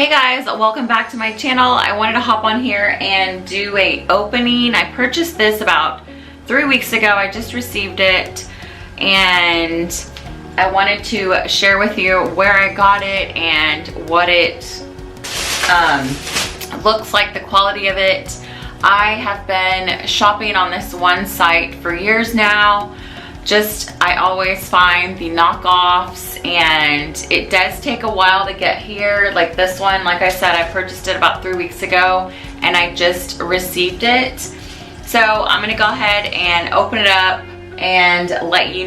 Hey guys, welcome back to my channel. I wanted to hop on here and do a opening. I purchased this about 3 weeks ago. I just received it and I wanted to share with you where I got it and what it looks like, the quality of it. I have been shopping on this one site for years now. I always find the knockoffs, and it does take a while to get here. Like this one, like I said, I purchased it about 3 weeks ago and I just received it. So I'm gonna go ahead and open it up and let you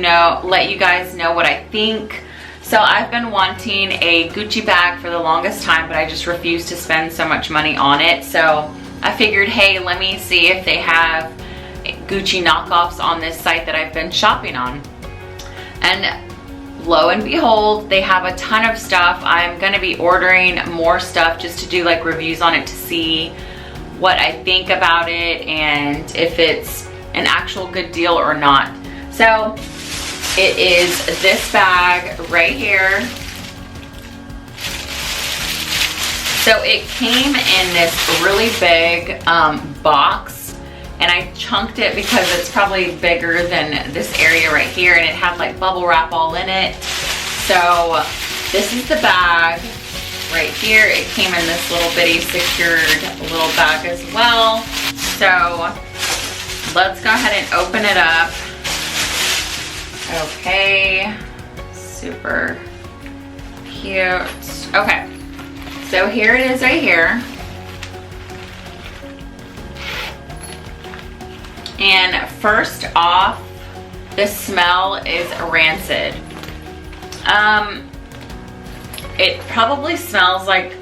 guys know what I think. So I've been wanting a Gucci bag for the longest time, but I just refuse to spend so much money on it. So I figured, hey, let me see if they have Gucci knockoffs on this site that I've been shopping on. And lo and behold, they have a ton of stuff. I'm gonna be ordering more stuff just to do like reviews on it to see what I think about it and if it's an actual good deal or not. So it is this bag right here. So it came in this really big box, and I chunked it because it's probably bigger than this area right here, and it had like bubble wrap all in it. So this is the bag right here. It came in this little bitty secured little bag as well. So let's go ahead and open it up. Okay, super cute. Okay, so here it is right here. And first off, the smell is rancid. It probably smells like,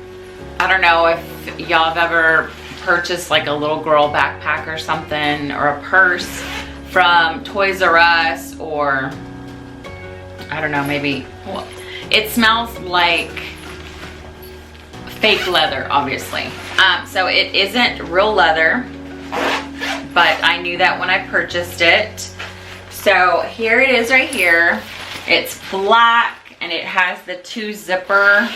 I don't know if y'all have ever purchased like a little girl backpack or something, or a purse from Toys R Us, or I don't know, maybe, well, it smells like fake leather, obviously. So it isn't real leather, but I knew that when I purchased it. So here it is right here. It's black and it has the two zippers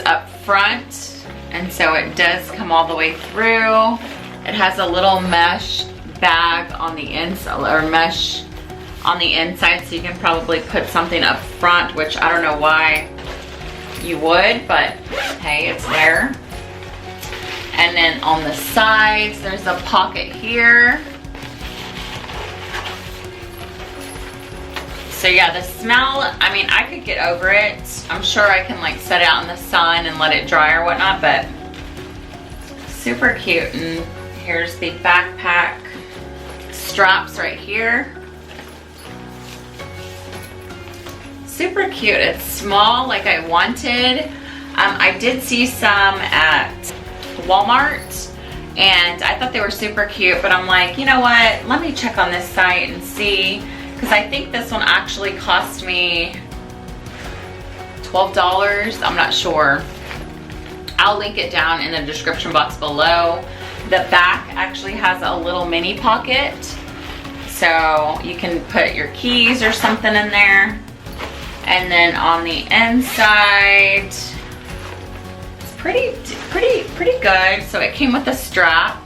up front, and so it does come all the way through. It has a little mesh bag on the inside, or mesh on the inside, so you can probably put something up front, which I don't know why you would, but hey, it's there. And then on the sides, there's a pocket here. So yeah, the smell, I mean, I could get over it. I'm sure I can like set it out in the sun and let it dry or whatnot, but super cute. And here's the backpack straps right here. Super cute. It's small like I wanted. I did see some at Walmart and I thought they were super cute, but I'm like, you know what, let me check on this site and see, because I think this one actually cost me $12. I'm not sure. I'll link it down in the description box below. The back actually has a little mini pocket, so you can put your keys or something in there. And then on the inside, pretty good. So it came with a strap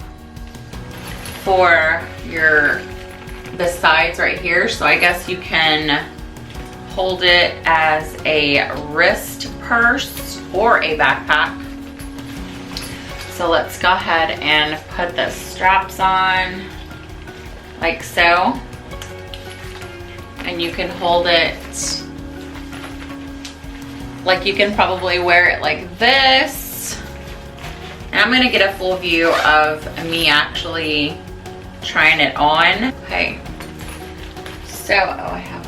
for the sides right here. So I guess you can hold it as a wrist purse or a backpack. So let's go ahead and put the straps on like so. And you can hold it, like you can probably wear it like this. And I'm gonna get a full view of me actually trying it on. Okay, so, oh, I have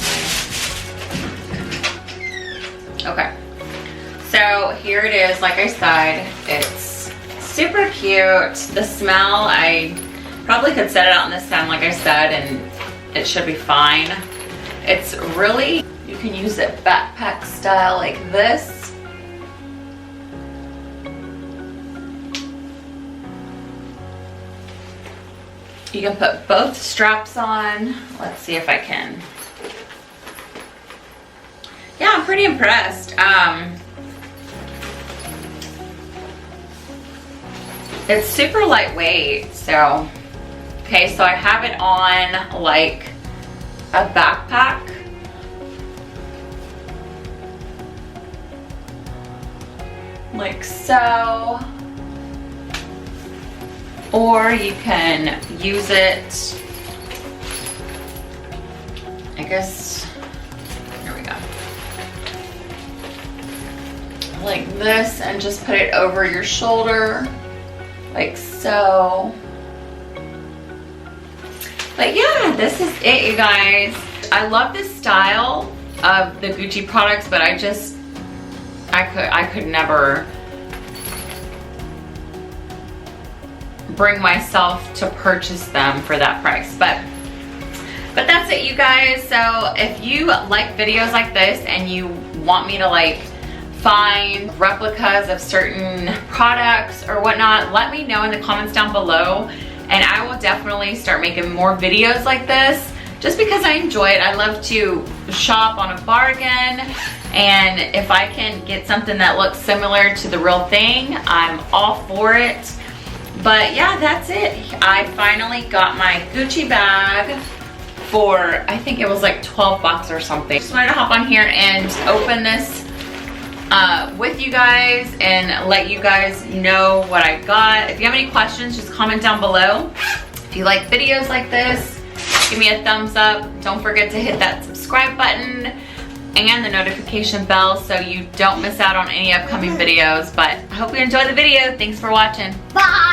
my, okay. So here it is, like I said, it's super cute. The smell, I probably could set it out in the sun, like I said, and it should be fine. It's really, you can use it backpack style like this. You can put both straps on. Let's see if I can. Yeah, I'm pretty impressed. It's super lightweight, so. Okay, so I have it on like a backpack. Like so. Or you can use it, I guess, here we go. Like this, and just put it over your shoulder, like so. But yeah, this is it, you guys. I love this style of the Gucci products, but I could never bring myself to purchase them for that price. But that's it, you guys. So if you like videos like this and you want me to like find replicas of certain products or whatnot, let me know in the comments down below, and I will definitely start making more videos like this, just because I enjoy it. I love to shop on a bargain, and if I can get something that looks similar to the real thing, I'm all for it. But yeah, that's it. I finally got my Gucci bag for, I think it was like 12 bucks or something. Just wanted to hop on here and open this with you guys and let you guys know what I got. If you have any questions, just comment down below. If you like videos like this, give me a thumbs up. Don't forget to hit that subscribe button and the notification bell so you don't miss out on any upcoming videos. But I hope you enjoy the video. Thanks for watching. Bye.